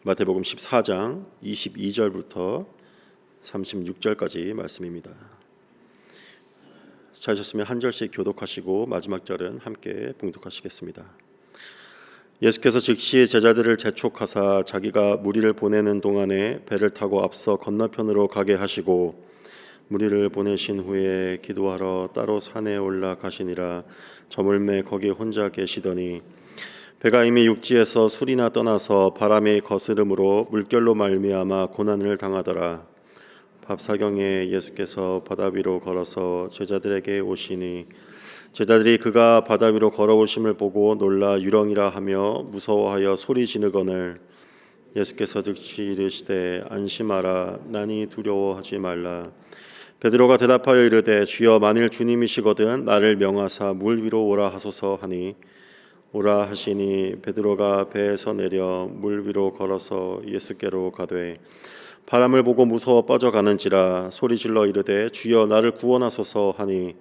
마태복음 14장 22절부터 36절까지 말씀입니다. 찾으셨으면 한 절씩 교독하시고 마지막 절은 함께 봉독하시겠습니다. 예수께서 즉시 제자들을 재촉하사 자기가 무리를 보내는 동안에 배를 타고 앞서 건너편으로 가게 하시고 무리를 보내신 후에 기도하러 따로 산에 올라가시니라. 저물매 거기 혼자 계시더니 배가 이미 육지에서 술이나 떠나서 바람의 거스름으로 물결로 말미암아 고난을 당하더라. 밥사경에 예수께서 바다 위로 걸어서 제자들에게 오시니 제자들이 그가 바다 위로 걸어오심을 보고 놀라 유령이라 하며 무서워하여 소리 지르거늘 예수께서 즉시 이르시되 안심하라 나니 두려워하지 말라. 베드로가 대답하여 이르되 주여 만일 주님이시거든 나를 명하사 물 위로 오라 하소서 하니 오라 하시니 베드로가 배에서 내려 물 위로 걸어서 예수께로 가되 바람을 보고 무서워 빠져가는지라 소리질러 이르되 주여 나를 구원하소서 하니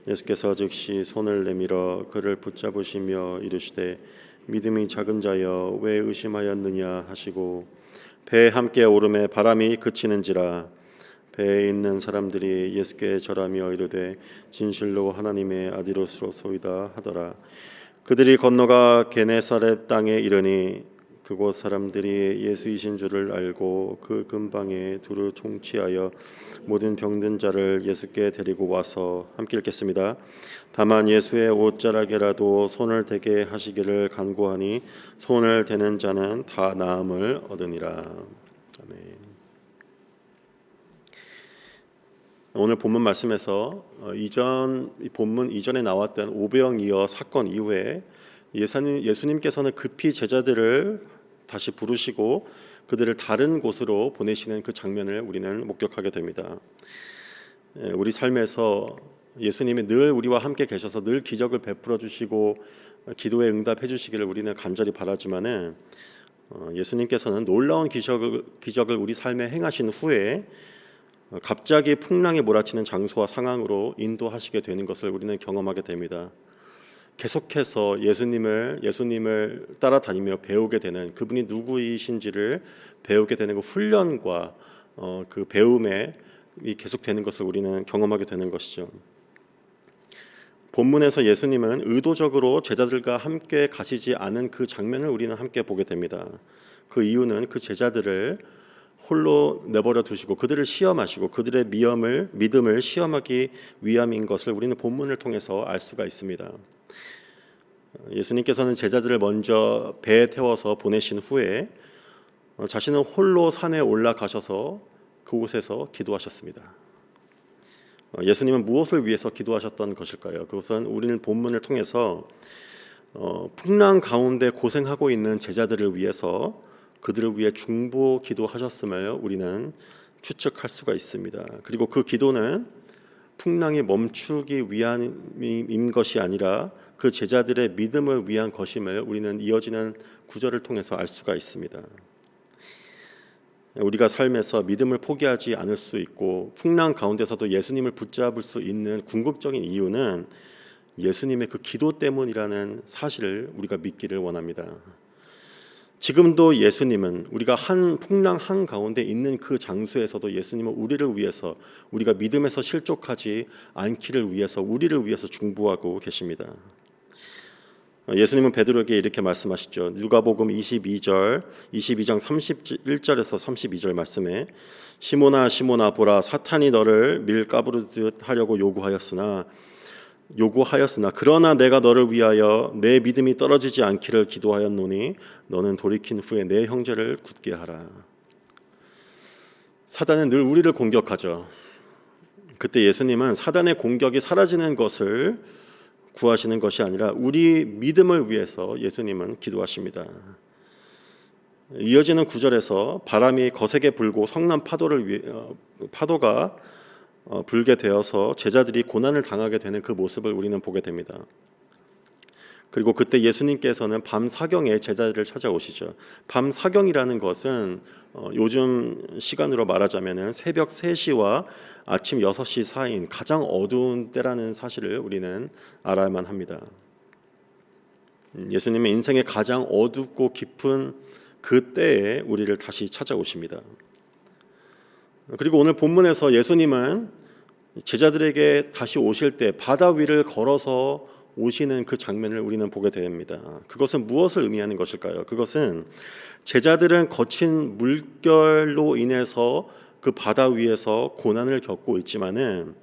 예수께서 즉시 손을 내밀어 그를 붙잡으시며 이르시되 믿음이 작은 자여 왜 의심하였느냐 하시고 배에 함께 오름에 바람이 그치는지라. 배에 있는 사람들이 예수께 절하며 이르되 진실로 하나님의 아들이로소이다 하더라. 그들이 건너가 게네사렛 땅에 이르니 그곳 사람들이 예수이신 줄을 알고 그 근방에 두루 총치하여 모든 병든 자를 예수께 데리고 와서 함께 읽겠습니다. 다만 예수의 옷자락에라도 손을 대게 하시기를 간구하니 손을 대는 자는 다 나음을 얻으니라. 아멘. 오늘 본문 말씀에서 이 본문 이전에 나왔던 오병이어 사건 이후에 예수님께서는 급히 제자들을 다시 부르시고 그들을 다른 곳으로 보내시는 그 장면을 우리는 목격하게 됩니다. 우리 삶에서 예수님이 늘 우리와 함께 계셔서 늘 기적을 베풀어 주시고 기도에 응답해 주시기를 우리는 간절히 바라지만은 예수님께서는 놀라운 기적을 우리 삶에 행하신 후에 갑자기 풍랑이 몰아치는 장소와 상황으로 인도하시게 되는 것을 우리는 경험하게 됩니다. 계속해서 예수님을 따라다니며 배우게 되는 그분이 누구이신지를 배우게 되는 그 훈련과 그 배움에 계속되는 것을 우리는 경험하게 되는 것이죠. 본문에서 예수님은 의도적으로 제자들과 함께 가시지 않은 그 장면을 우리는 함께 보게 됩니다. 그 이유는 그 제자들을 홀로 내버려 두시고 그들을 시험하시고 그들의 믿음을 시험하기 위함인 것을 우리는 본문을 통해서 알 수가 있습니다. 예수님께서는 제자들을 먼저 배에 태워서 보내신 후에 자신은 홀로 산에 올라가셔서 그곳에서 기도하셨습니다. 예수님은 무엇을 위해서 기도하셨던 것일까요? 그것은 우리는 본문을 통해서 풍랑 가운데 고생하고 있는 제자들을 위해서 그들을 위해 중보 기도하셨음을 우리는 추측할 수가 있습니다. 그리고 그 기도는 풍랑이 멈추기 위함인 것이 아니라 그 제자들의 믿음을 위한 것임을 우리는 이어지는 구절을 통해서 알 수가 있습니다. 우리가 삶에서 믿음을 포기하지 않을 수 있고 풍랑 가운데서도 예수님을 붙잡을 수 있는 궁극적인 이유는 예수님의 그 기도 때문이라는 사실을 우리가 믿기를 원합니다. 지금도 예수님은 우리가 풍랑 한가운데 있는 그 장소에서도 예수님은 우리를 위해서 우리가 믿음에서 실족하지 않기를 위해서 우리를 위해서 중보하고 계십니다. 예수님은 베드로에게 이렇게 말씀하시죠. 누가복음 22장 31절에서 32절 말씀에 시몬아 시몬아 보라 사탄이 너를 밀가부르듯 하려고 요구하였으나 그러나 내가 너를 위하여 내 믿음이 떨어지지 않기를 기도하였노니 너는 돌이킨 후에 내 형제를 굳게 하라. 사단은 늘 우리를 공격하죠. 그때 예수님은 사단의 공격이 사라지는 것을 구하시는 것이 아니라 우리 믿음을 위해서 예수님은 기도하십니다. 이어지는 구절에서 바람이 거세게 불고 성난 파도가 불게 되어서 제자들이 고난을 당하게 되는 그 모습을 우리는 보게 됩니다. 그리고 그때 예수님께서는 밤 사경에 제자들을 찾아오시죠. 밤 사경이라는 것은 요즘 시간으로 말하자면 새벽 3시와 아침 6시 사이인 가장 어두운 때라는 사실을 우리는 알아야만 합니다. 예수님의 인생의 가장 어둡고 깊은 그때에 우리를 다시 찾아오십니다. 그리고 오늘 본문에서 예수님은 제자들에게 다시 오실 때 바다 위를 걸어서 오시는 그 장면을 우리는 보게 됩니다. 그것은 무엇을 의미하는 것일까요? 그것은 제자들은 거친 물결로 인해서 그 바다 위에서 고난을 겪고 있지만은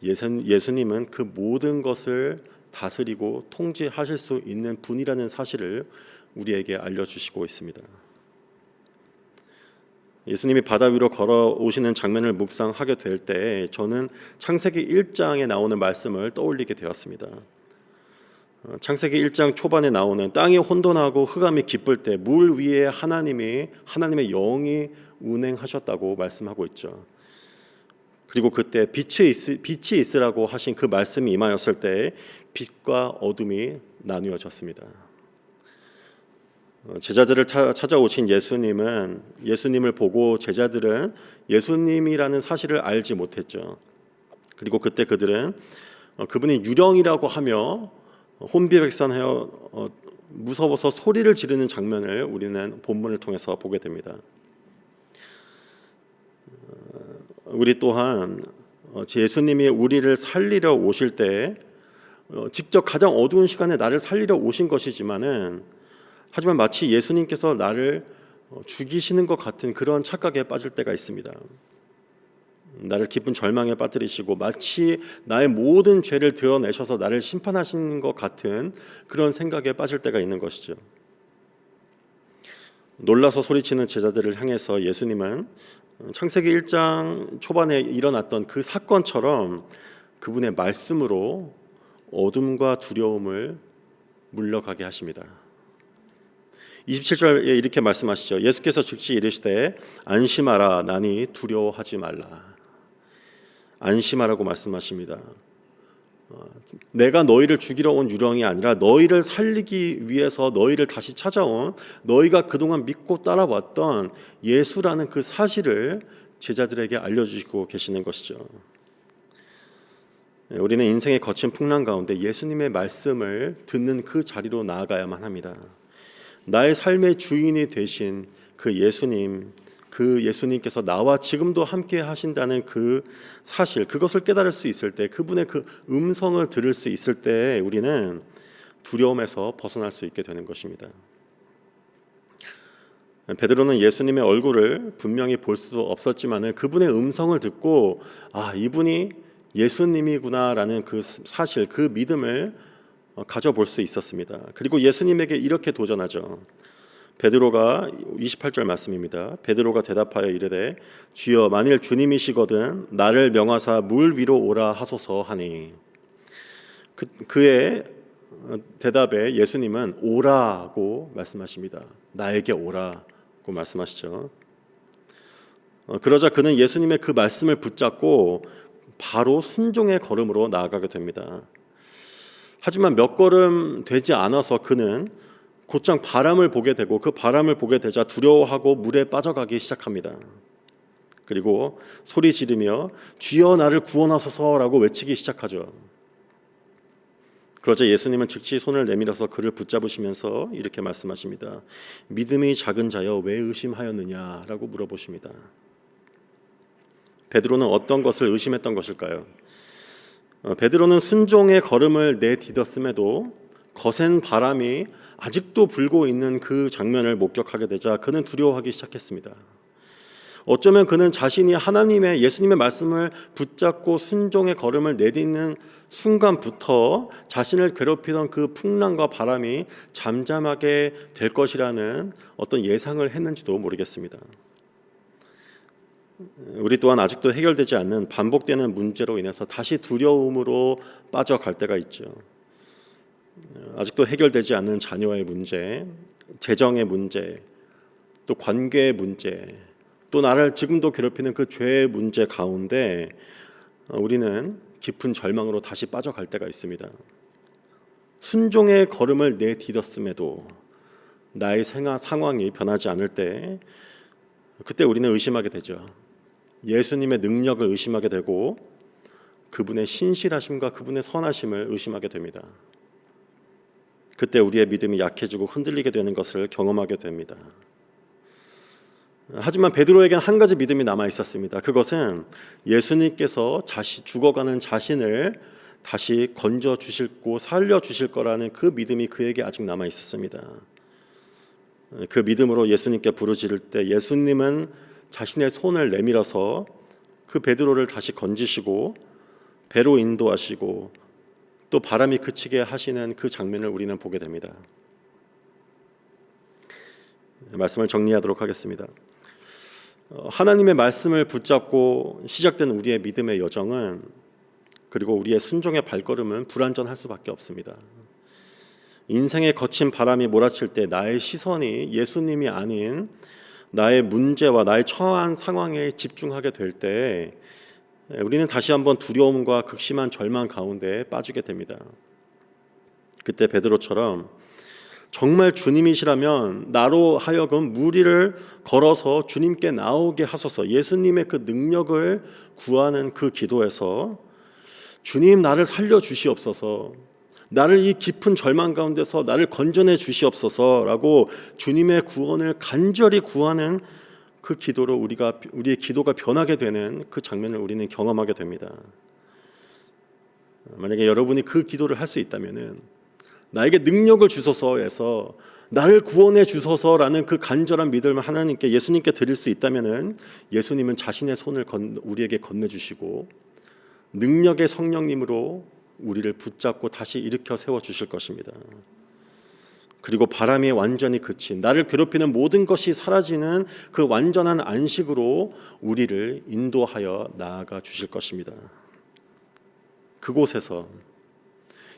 예수님은 그 모든 것을 다스리고 통제하실 수 있는 분이라는 사실을 우리에게 알려주시고 있습니다. 예수님이 바다 위로 걸어오시는 장면을 묵상하게 될 때 저는 창세기 1장에 나오는 말씀을 떠올리게 되었습니다. 창세기 1장 초반에 나오는 땅이 혼돈하고 흑암이 깊을 때 물 위에 하나님의 영이 운행하셨다고 말씀하고 있죠. 그리고 그때 빛이 있으라고 하신 그 말씀이 임하였을 때 빛과 어둠이 나누어졌습니다. 제자들을 찾아오신 예수님을 보고 제자들은 예수님이라는 사실을 알지 못했죠. 그리고 그때 그들은 그분이 유령이라고 하며 혼비백산하여 무서워서 소리를 지르는 장면을 우리는 본문을 통해서 보게 됩니다. 우리 또한 예수님이 우리를 살리려 오실 때 직접 가장 어두운 시간에 나를 살리려 오신 것이지만은 하지만 마치 예수님께서 나를 죽이시는 것 같은 그런 착각에 빠질 때가 있습니다. 나를 깊은 절망에 빠뜨리시고 마치 나의 모든 죄를 드러내셔서 나를 심판하시는 것 같은 그런 생각에 빠질 때가 있는 것이죠. 놀라서 소리치는 제자들을 향해서 예수님은 창세기 1장 초반에 일어났던 그 사건처럼 그분의 말씀으로 어둠과 두려움을 물러가게 하십니다. 27절에 이렇게 말씀하시죠. 예수께서 즉시 이르시되 안심하라 나니 두려워하지 말라. 안심하라고 말씀하십니다. 내가 너희를 죽이러 온 유령이 아니라 너희를 살리기 위해서 너희를 다시 찾아온 너희가 그동안 믿고 따라왔던 예수라는 그 사실을 제자들에게 알려주시고 계시는 것이죠. 우리는 인생의 거친 풍랑 가운데 예수님의 말씀을 듣는 그 자리로 나아가야만 합니다. 나의 삶의 주인이 되신 그 예수님께서 나와 지금도 함께 하신다는 그 사실, 그것을 깨달을 수 있을 때, 그분의 그 음성을 들을 수 있을 때 우리는 두려움에서 벗어날 수 있게 되는 것입니다. 베드로는 예수님의 얼굴을 분명히 볼 수 없었지만은 그분의 음성을 듣고 이분이 예수님이구나라는 그 사실, 그 믿음을 가져볼 수 있었습니다. 그리고 예수님에게 이렇게 도전하죠. 베드로가 28절 말씀입니다. 베드로가 대답하여 이르되 주여 만일 주님이시거든 나를 명하사 물 위로 오라 하소서 하니 그의 대답에 예수님은 오라고 말씀하십니다. 나에게 오라고 말씀하시죠. 그러자 그는 예수님의 그 말씀을 붙잡고 바로 순종의 걸음으로 나아가게 됩니다. 하지만 몇 걸음 되지 않아서 그는 곧장 바람을 보게 되고 그 바람을 보게 되자 두려워하고 물에 빠져가기 시작합니다. 그리고 소리 지르며 주여 나를 구원하소서라고 외치기 시작하죠. 그러자 예수님은 즉시 손을 내밀어서 그를 붙잡으시면서 이렇게 말씀하십니다. 믿음이 작은 자여 왜 의심하였느냐라고 물어보십니다. 베드로는 어떤 것을 의심했던 것일까요? 베드로는 순종의 걸음을 내딛었음에도 거센 바람이 아직도 불고 있는 그 장면을 목격하게 되자 그는 두려워하기 시작했습니다. 어쩌면 그는 자신이 예수님의 말씀을 붙잡고 순종의 걸음을 내딛는 순간부터 자신을 괴롭히던 그 풍랑과 바람이 잠잠하게 될 것이라는 어떤 예상을 했는지도 모르겠습니다. 우리 또한 아직도 해결되지 않는 반복되는 문제로 인해서 다시 두려움으로 빠져갈 때가 있죠. 아직도 해결되지 않는 자녀의 문제, 재정의 문제, 또 관계의 문제, 또 나를 지금도 괴롭히는 그 죄의 문제 가운데 우리는 깊은 절망으로 다시 빠져갈 때가 있습니다. 순종의 걸음을 내딛었음에도 나의 상황이 변하지 않을 때 그때 우리는 의심하게 되죠. 예수님의 능력을 의심하게 되고 그분의 신실하심과 그분의 선하심을 의심하게 됩니다. 그때 우리의 믿음이 약해지고 흔들리게 되는 것을 경험하게 됩니다. 하지만 베드로에겐 한 가지 믿음이 남아 있었습니다. 그것은 예수님께서 죽어가는 자신을 다시 건져 주실고 살려 주실 거라는 그 믿음이 그에게 아직 남아 있었습니다. 그 믿음으로 예수님께 부르짖을 때 예수님은 자신의 손을 내밀어서 그 베드로를 다시 건지시고 배로 인도하시고 또 바람이 그치게 하시는 그 장면을 우리는 보게 됩니다. 말씀을 정리하도록 하겠습니다. 하나님의 말씀을 붙잡고 시작된 우리의 믿음의 여정은, 그리고 우리의 순종의 발걸음은 불완전할 수밖에 없습니다. 인생의 거친 바람이 몰아칠 때 나의 시선이 예수님이 아닌 나의 문제와 나의 처한 상황에 집중하게 될 때 우리는 다시 한번 두려움과 극심한 절망 가운데 빠지게 됩니다. 그때 베드로처럼 정말 주님이시라면 나로 하여금 무리를 걸어서 주님께 나오게 하소서, 예수님의 그 능력을 구하는 그 기도에서 주님 나를 살려 주시옵소서, 나를 이 깊은 절망 가운데서 나를 건져내 주시옵소서라고 주님의 구원을 간절히 구하는 그 기도로 우리의 기도가 변하게 되는 그 장면을 우리는 경험하게 됩니다. 만약에 여러분이 그 기도를 할 수 있다면은 나에게 능력을 주소서에서 나를 구원해 주소서라는 그 간절한 믿음을 하나님께, 예수님께 드릴 수 있다면은 예수님은 자신의 손을 우리에게 건네주시고 능력의 성령님으로 우리를 붙잡고 다시 일으켜 세워 주실 것입니다. 그리고 바람이 완전히 그친, 나를 괴롭히는 모든 것이 사라지는 그 완전한 안식으로 우리를 인도하여 나아가 주실 것입니다. 그곳에서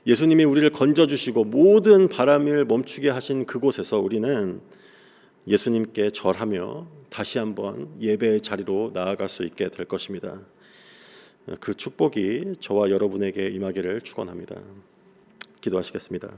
예수님이 우리를 건져주시고 모든 바람을 멈추게 하신 그곳에서 우리는 예수님께 절하며 다시 한번 예배의 자리로 나아갈 수 있게 될 것입니다. 그 축복이 저와 여러분에게 임하기를 축원합니다. 기도하시겠습니다.